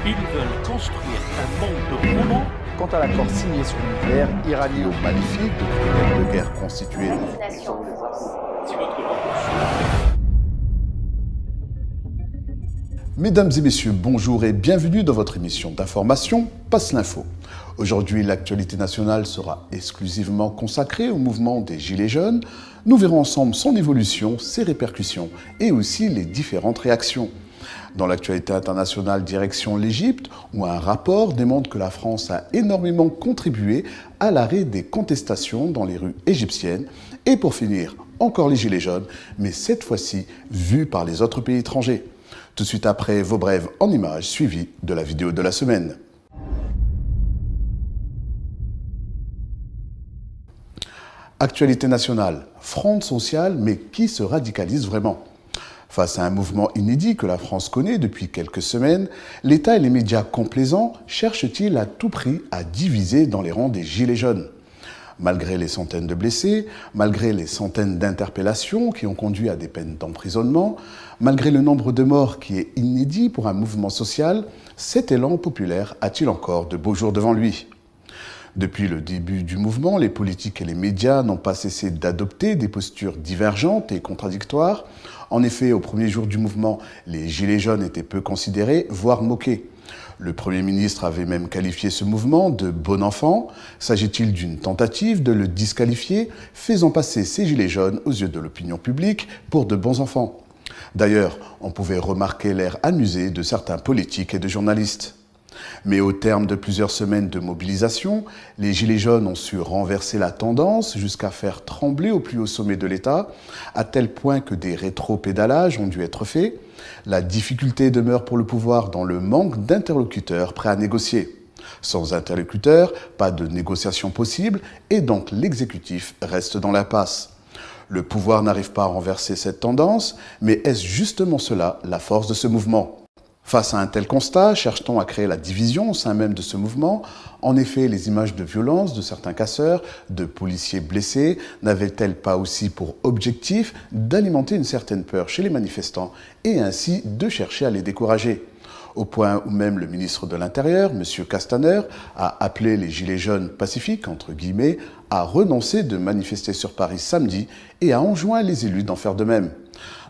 Ils veulent construire un monde de robots. Quant à l'accord signé sur le nucléaire iranien maléfique de guerre constituée. Mesdames et messieurs, bonjour et bienvenue dans votre émission d'information Passe l'info. Aujourd'hui, l'actualité nationale sera exclusivement consacrée au mouvement des Gilets jaunes. Nous verrons ensemble son évolution, ses répercussions et aussi les différentes réactions. Dans l'actualité internationale, direction l'Égypte, où un rapport démontre que la France a énormément contribué à l'arrêt des contestations dans les rues égyptiennes. Et pour finir, encore les Gilets jaunes, mais cette fois-ci vus par les autres pays étrangers. Tout de suite après, vos brèves en images, suivies de la vidéo de la semaine. Actualité nationale, fronde sociale, mais qui se radicalise vraiment ? Face à un mouvement inédit que la France connaît depuis quelques semaines, l'État et les médias complaisants cherchent-ils à tout prix à diviser dans les rangs des Gilets jaunes ? Malgré les centaines de blessés, malgré les centaines d'interpellations qui ont conduit à des peines d'emprisonnement, malgré le nombre de morts qui est inédit pour un mouvement social, cet élan populaire a-t-il encore de beaux jours devant lui ? Depuis le début du mouvement, les politiques et les médias n'ont pas cessé d'adopter des postures divergentes et contradictoires. En effet, au premier jour du mouvement, les Gilets jaunes étaient peu considérés, voire moqués. Le Premier ministre avait même qualifié ce mouvement de « bon enfant ». S'agit-il d'une tentative de le disqualifier, faisant passer ces Gilets jaunes aux yeux de l'opinion publique pour de bons enfants ? D'ailleurs, on pouvait remarquer l'air amusé de certains politiques et de journalistes. Mais au terme de plusieurs semaines de mobilisation, les Gilets jaunes ont su renverser la tendance jusqu'à faire trembler au plus haut sommet de l'État, à tel point que des rétro-pédalages ont dû être faits. La difficulté demeure pour le pouvoir dans le manque d'interlocuteurs prêts à négocier. Sans interlocuteurs, pas de négociation possible et donc l'exécutif reste dans l'impasse. Le pouvoir n'arrive pas à renverser cette tendance, mais est-ce justement cela la force de ce mouvement ? Face à un tel constat, cherche-t-on à créer la division au sein même de ce mouvement ? En effet, les images de violence de certains casseurs, de policiers blessés, n'avaient-elles pas aussi pour objectif d'alimenter une certaine peur chez les manifestants et ainsi de chercher à les décourager ? Au point où même le ministre de l'Intérieur, M. Castaner, a appelé les Gilets jaunes pacifiques, entre guillemets, à renoncer de manifester sur Paris samedi et a enjoint les élus d'en faire de même.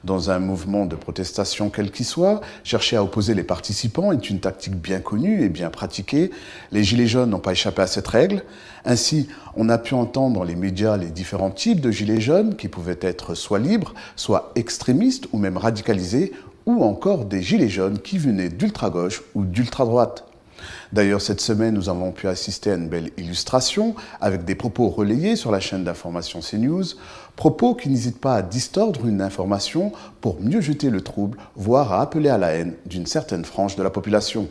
Dans un mouvement de protestation quel qu'il soit, chercher à opposer les participants est une tactique bien connue et bien pratiquée. Les Gilets jaunes n'ont pas échappé à cette règle. Ainsi, on a pu entendre dans les médias les différents types de Gilets jaunes qui pouvaient être soit libres, soit extrémistes ou même radicalisés, ou encore des Gilets jaunes qui venaient d'ultra-gauche ou d'ultra-droite. D'ailleurs, cette semaine, nous avons pu assister à une belle illustration avec des propos relayés sur la chaîne d'information CNews, propos qui n'hésitent pas à distordre une information pour mieux jeter le trouble, voire à appeler à la haine d'une certaine frange de la population.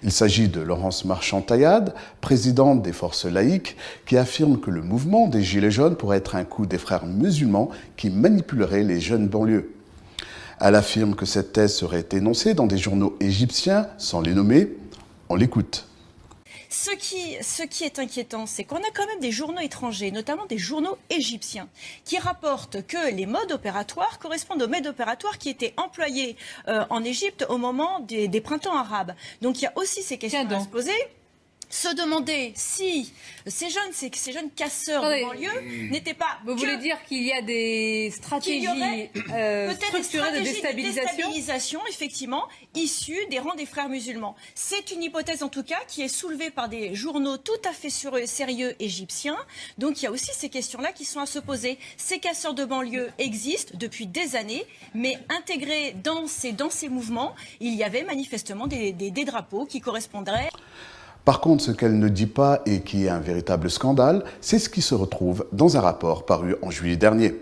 Il s'agit de Laurence Marchand-Taillade, présidente des Forces laïques, qui affirme que le mouvement des Gilets jaunes pourrait être un coup des frères musulmans qui manipuleraient les jeunes banlieues. Elle affirme que cette thèse serait énoncée dans des journaux égyptiens, sans les nommer. On l'écoute. Ce qui est inquiétant, c'est qu'on a quand même des journaux étrangers, notamment des journaux égyptiens, qui rapportent que les modes opératoires correspondent aux modes opératoires qui étaient employés en Égypte au moment des printemps arabes. Donc il y a aussi ces questions à se poser. Se demander si ces jeunes casseurs de banlieue n'étaient pas... Vous voulez dire qu'il y a des stratégies structurées de déstabilisation, effectivement, issues des rangs des frères musulmans. C'est une hypothèse en tout cas qui est soulevée par des journaux tout à fait sérieux égyptiens. Donc il y a aussi ces questions-là qui sont à se poser. Ces casseurs de banlieue existent depuis des années, mais intégrés dans ces mouvements, il y avait manifestement des drapeaux qui correspondraient... Par contre, ce qu'elle ne dit pas et qui est un véritable scandale, c'est ce qui se retrouve dans un rapport paru en juillet dernier.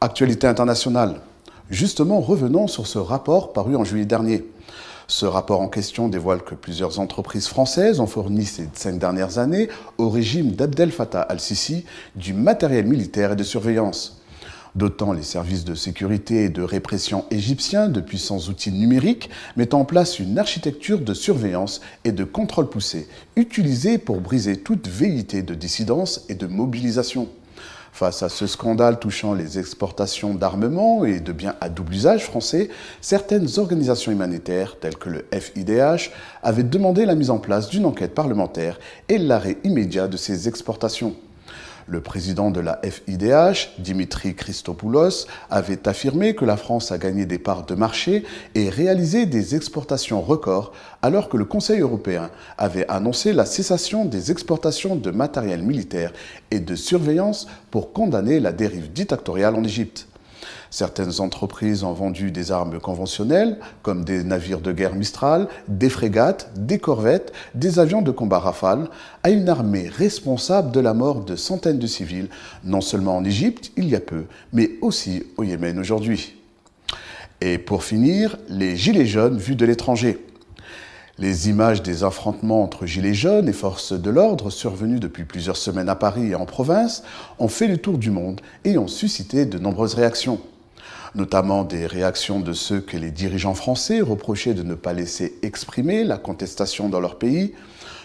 Actualité internationale. Justement, revenons sur ce rapport paru en juillet dernier. Ce rapport en question dévoile que plusieurs entreprises françaises ont fourni ces 5 dernières années au régime d'Abdel Fattah al-Sisi du matériel militaire et de surveillance. Dotant les services de sécurité et de répression égyptiens de puissants outils numériques, mettant en place une architecture de surveillance et de contrôle poussé, utilisée pour briser toute velléité de dissidence et de mobilisation. Face à ce scandale touchant les exportations d'armements et de biens à double usage français, certaines organisations humanitaires, telles que le FIDH, avaient demandé la mise en place d'une enquête parlementaire et l'arrêt immédiat de ces exportations. Le président de la FIDH, Dimitri Christopoulos, avait affirmé que la France a gagné des parts de marché et réalisé des exportations records, alors que le Conseil européen avait annoncé la cessation des exportations de matériel militaire et de surveillance pour condamner la dérive dictatoriale en Égypte. Certaines entreprises ont vendu des armes conventionnelles, comme des navires de guerre Mistral, des frégates, des corvettes, des avions de combat Rafale, à une armée responsable de la mort de centaines de civils, non seulement en Égypte il y a peu, mais aussi au Yémen aujourd'hui. Et pour finir, les gilets jaunes vus de l'étranger. Les images des affrontements entre gilets jaunes et forces de l'ordre survenus depuis plusieurs semaines à Paris et en province ont fait le tour du monde et ont suscité de nombreuses réactions. Notamment des réactions de ceux que les dirigeants français reprochaient de ne pas laisser exprimer la contestation dans leur pays.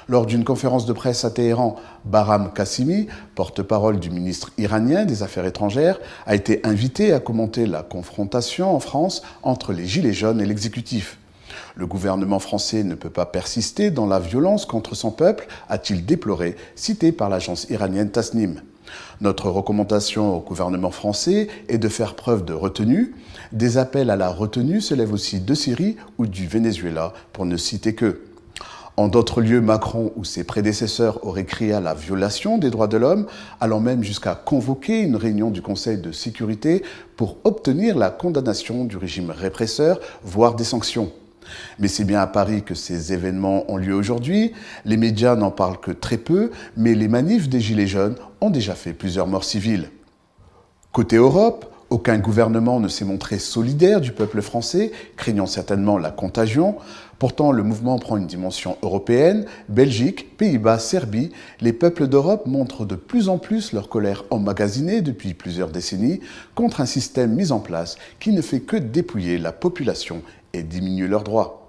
Lors d'une conférence de presse à Téhéran, Bahram Qassimi, porte-parole du ministre iranien des Affaires étrangères, a été invité à commenter la confrontation en France entre les gilets jaunes et l'exécutif. Le gouvernement français ne peut pas persister dans la violence contre son peuple, a-t-il déploré, cité par l'agence iranienne Tasnim. Notre recommandation au gouvernement français est de faire preuve de retenue. Des appels à la retenue se lèvent aussi de Syrie ou du Venezuela, pour ne citer que. En d'autres lieux, Macron ou ses prédécesseurs auraient crié à la violation des droits de l'homme, allant même jusqu'à convoquer une réunion du Conseil de sécurité pour obtenir la condamnation du régime répresseur, voire des sanctions. Mais c'est bien à Paris que ces événements ont lieu aujourd'hui. Les médias n'en parlent que très peu, mais les manifs des Gilets jaunes ont déjà fait plusieurs morts civiles. Côté Europe, aucun gouvernement ne s'est montré solidaire du peuple français, craignant certainement la contagion. Pourtant, le mouvement prend une dimension européenne. Belgique, Pays-Bas, Serbie, les peuples d'Europe montrent de plus en plus leur colère emmagasinée depuis plusieurs décennies contre un système mis en place qui ne fait que dépouiller la population et diminuer leurs droits.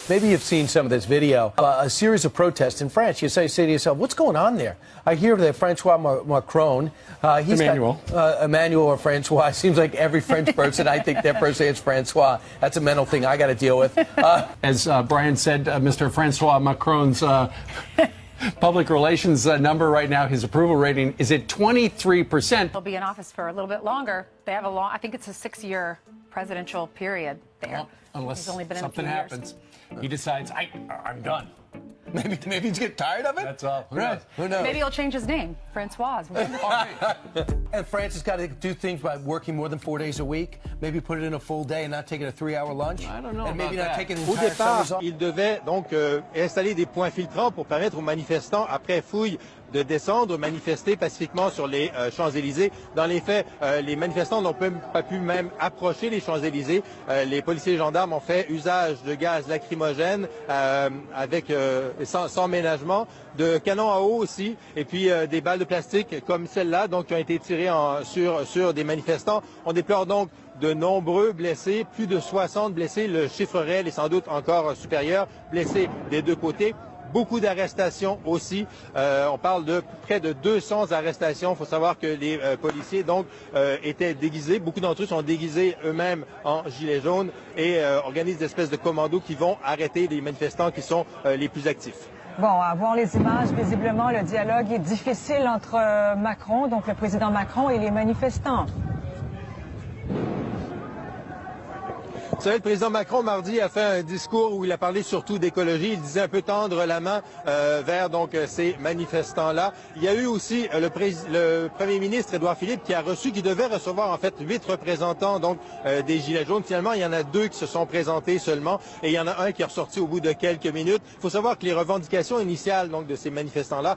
Maybe you've seen some of this video. A series of protests in France. You say to yourself, what's going on there? I hear that Francois Macron, Emmanuel. Emmanuel or Francois. Seems like every French person, I think their first name is Francois. That's a mental thing I got to deal with. As Brian said, Mr. Francois Macron's public relations number right now, his approval rating is at 23%. He'll be in office for a little bit longer. They have a long, I think it's a 6-year presidential period there. Well, unless He's only been something in 2 happens. He decides, I'm done. Maybe he's getting tired of it? That's all. Who knows? Maybe he'll change his name, Francois. And France has got to do things by working more than 4 days a week. Maybe put it in a full day and not taking a 3-hour lunch. I don't know and maybe about not that. taking an Au entire départ, summer's off. il devait donc installer des points filtrants pour permettre aux manifestants, après fouille, de descendre, manifester pacifiquement sur les Champs-Élysées. Dans les faits, les manifestants n'ont pas pu même approcher les Champs-Élysées. Les policiers et gendarmes ont fait usage de gaz lacrymogène avec sans ménagement, de canons à eau aussi, et puis des balles de plastique comme celle-là, donc qui ont été tirées sur des manifestants. On déplore donc de nombreux blessés, plus de 60 blessés. Le chiffre réel est sans doute encore supérieur, blessés des deux côtés. Beaucoup d'arrestations aussi. On parle de près de 200 arrestations. Il faut savoir que les policiers donc étaient déguisés. Beaucoup d'entre eux sont déguisés eux-mêmes en gilets jaunes et organisent des espèces de commandos qui vont arrêter les manifestants qui sont les plus actifs. Bon, à voir les images, visiblement, le dialogue est difficile entre Macron, donc le président Macron, et les manifestants. Vous savez, le président Macron, mardi, a fait un discours où il a parlé surtout d'écologie. Il disait un peu tendre la main vers donc ces manifestants-là. Il y a eu aussi le premier ministre Édouard Philippe qui devait recevoir en fait 8 représentants donc des Gilets jaunes. Finalement, il y en a 2 qui se sont présentés seulement et il y en a un qui est ressorti au bout de quelques minutes. Il faut savoir que les revendications initiales donc de ces manifestants-là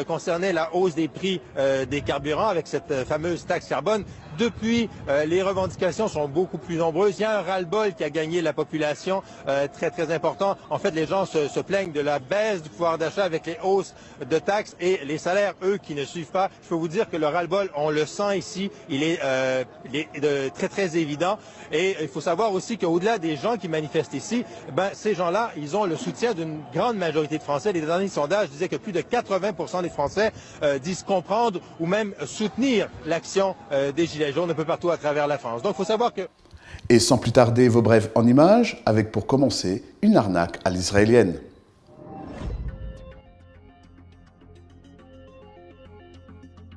concernaient la hausse des prix des carburants avec cette fameuse taxe carbone. Depuis, les revendications sont beaucoup plus nombreuses. Il y a un ras-le-bol qui a gagné la population très, très important. En fait, les gens se plaignent de la baisse du pouvoir d'achat avec les hausses de taxes et les salaires, eux, qui ne suivent pas. Je peux vous dire que le ras-le-bol, on le sent ici, il est très, très évident. Et il faut savoir aussi qu'au-delà des gens qui manifestent ici, ces gens-là, ils ont le soutien d'une grande majorité de Français. Les derniers sondages disaient que plus de 80% des Français disent comprendre ou même soutenir l'action des Gilets jaunes un peu partout à travers la France. Donc, il faut savoir que... Et sans plus tarder, vos brèves en images, avec pour commencer une arnaque à l'israélienne.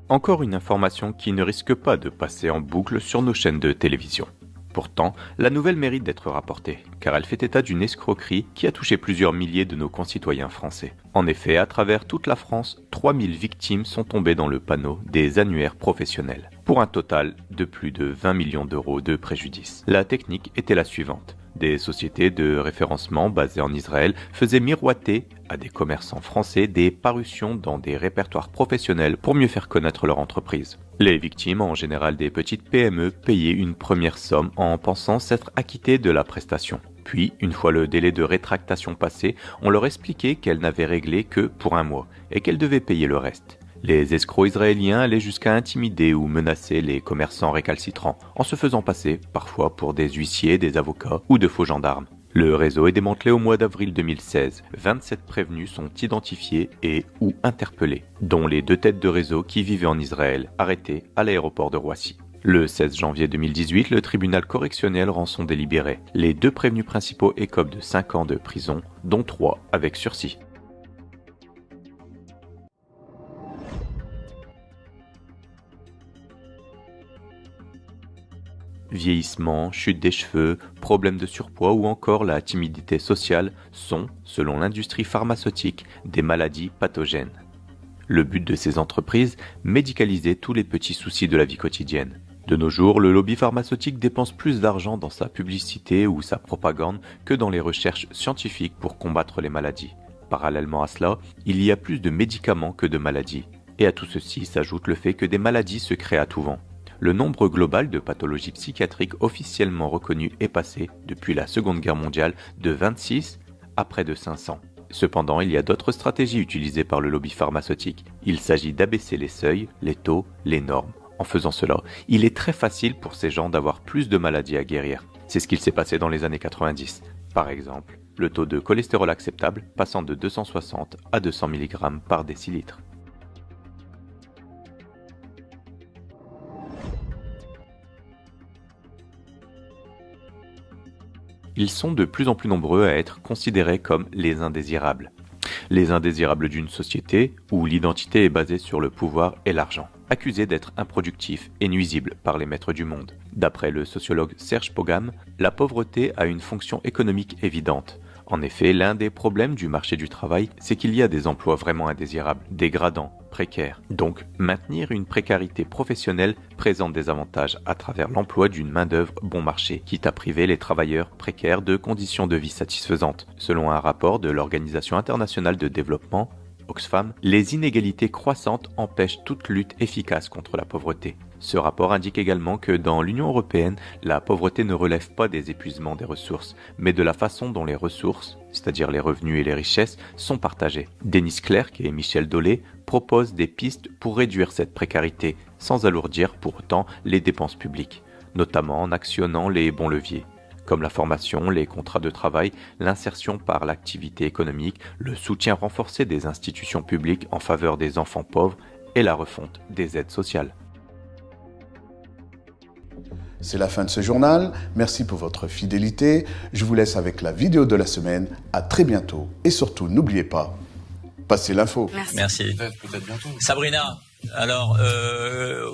Encore une information qui ne risque pas de passer en boucle sur nos chaînes de télévision. Pourtant, la nouvelle mérite d'être rapportée, car elle fait état d'une escroquerie qui a touché plusieurs milliers de nos concitoyens français. En effet, à travers toute la France, 3000 victimes sont tombées dans le panneau des annuaires professionnels, pour un total de plus de 20 millions d'euros de préjudice. La technique était la suivante. Des sociétés de référencement basées en Israël faisaient miroiter à des commerçants français des parutions dans des répertoires professionnels pour mieux faire connaître leur entreprise. Les victimes, en général des petites PME, payaient une première somme en pensant s'être acquittées de la prestation. Puis, une fois le délai de rétractation passé, on leur expliquait qu'elles n'avaient réglé que pour un mois et qu'elles devaient payer le reste. Les escrocs israéliens allaient jusqu'à intimider ou menacer les commerçants récalcitrants, en se faisant passer parfois pour des huissiers, des avocats ou de faux gendarmes. Le réseau est démantelé au mois d'avril 2016. 27 prévenus sont identifiés et ou interpellés, dont les 2 têtes de réseau qui vivaient en Israël, arrêtés à l'aéroport de Roissy. Le 16 janvier 2018, le tribunal correctionnel rend son délibéré. Les 2 prévenus principaux écopent de 5 ans de prison, dont 3 avec sursis. Vieillissement, chute des cheveux, problèmes de surpoids ou encore la timidité sociale sont, selon l'industrie pharmaceutique, des maladies pathogènes. Le but de ces entreprises, médicaliser tous les petits soucis de la vie quotidienne. De nos jours, le lobby pharmaceutique dépense plus d'argent dans sa publicité ou sa propagande que dans les recherches scientifiques pour combattre les maladies. Parallèlement à cela, il y a plus de médicaments que de maladies. Et à tout ceci s'ajoute le fait que des maladies se créent à tout vent. Le nombre global de pathologies psychiatriques officiellement reconnues est passé, depuis la Seconde Guerre mondiale, de 26 à près de 500. Cependant, il y a d'autres stratégies utilisées par le lobby pharmaceutique. Il s'agit d'abaisser les seuils, les taux, les normes. En faisant cela, il est très facile pour ces gens d'avoir plus de maladies à guérir. C'est ce qu'il s'est passé dans les années 90. Par exemple, le taux de cholestérol acceptable passant de 260 à 200 mg par décilitre. Ils sont de plus en plus nombreux à être considérés comme les indésirables. Les indésirables d'une société où l'identité est basée sur le pouvoir et l'argent, accusés d'être improductifs et nuisibles par les maîtres du monde. D'après le sociologue Serge Pogam, la pauvreté a une fonction économique évidente. En effet, l'un des problèmes du marché du travail, c'est qu'il y a des emplois vraiment indésirables, dégradants, précaires. Donc, maintenir une précarité professionnelle présente des avantages à travers l'emploi d'une main-d'œuvre bon marché, quitte à priver les travailleurs précaires de conditions de vie satisfaisantes. Selon un rapport de l'Organisation internationale de développement, Oxfam, les inégalités croissantes empêchent toute lutte efficace contre la pauvreté. Ce rapport indique également que dans l'Union européenne, la pauvreté ne relève pas des épuisements des ressources, mais de la façon dont les ressources, c'est-à-dire les revenus et les richesses, sont partagées. Denis Clerc et Michel Dolé proposent des pistes pour réduire cette précarité, sans alourdir pour autant les dépenses publiques, notamment en actionnant les bons leviers, comme la formation, les contrats de travail, l'insertion par l'activité économique, le soutien renforcé des institutions publiques en faveur des enfants pauvres et la refonte des aides sociales. C'est la fin de ce journal. Merci pour votre fidélité. Je vous laisse avec la vidéo de la semaine. À très bientôt. Et surtout, n'oubliez pas, passez l'info. Merci. Peut-être bientôt. Sabrina, alors,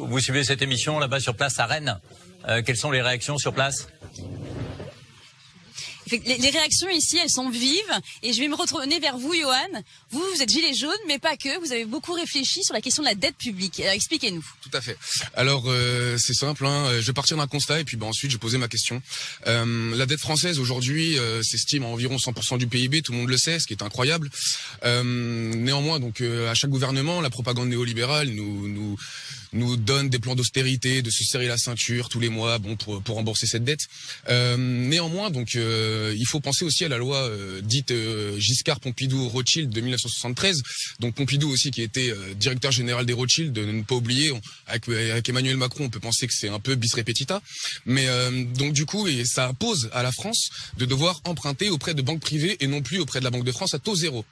vous suivez cette émission là-bas sur place à Rennes. Quelles sont les réactions sur place ? Les réactions ici, elles sont vives. Et je vais me retourner vers vous, Johan. Vous êtes gilet jaune, mais pas que. Vous avez beaucoup réfléchi sur la question de la dette publique. Alors, expliquez-nous. Tout à fait. Alors, c'est simple. Je vais partir d'un constat et puis ensuite, je vais poser ma question. La dette française, aujourd'hui, s'estime à environ 100% du PIB. Tout le monde le sait, ce qui est incroyable. Néanmoins, donc, à chaque gouvernement, la propagande néolibérale nous donne des plans d'austérité, de se serrer la ceinture tous les mois, pour rembourser cette dette. Néanmoins, donc, il faut penser aussi à la loi dite Giscard-Pompidou-Rothschild de 1973. Donc Pompidou aussi, qui était directeur général des Rothschild, de ne pas oublier. Avec Emmanuel Macron, on peut penser que c'est un peu bis repetita. Mais donc du coup, et ça impose à la France de devoir emprunter auprès de banques privées et non plus auprès de la Banque de France à taux zéro.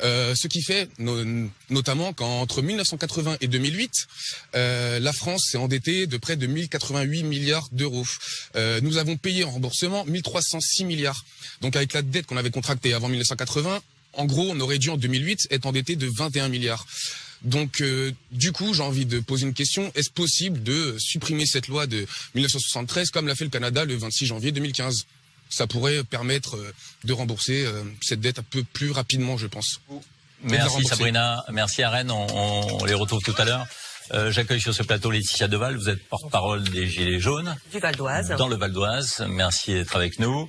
Ce qui fait notamment qu'entre 1980 et 2008, la France s'est endettée de près de 1088 milliards d'euros. Nous avons payé en remboursement 1306 milliards. Donc avec la dette qu'on avait contractée avant 1980, en gros, on aurait dû en 2008 être endetté de 21 milliards. Donc, du coup, j'ai envie de poser une question. Est-ce possible de supprimer cette loi de 1973 comme l'a fait le Canada le 26 janvier 2015 ? Ça pourrait permettre de rembourser cette dette un peu plus rapidement, je pense. Merci Sabrina, merci Arène, on les retrouve tout à l'heure. J'accueille sur ce plateau Laetitia Deval, vous êtes porte-parole des Gilets jaunes. Du Val d'Oise. Dans le Val d'Oise, merci d'être avec nous.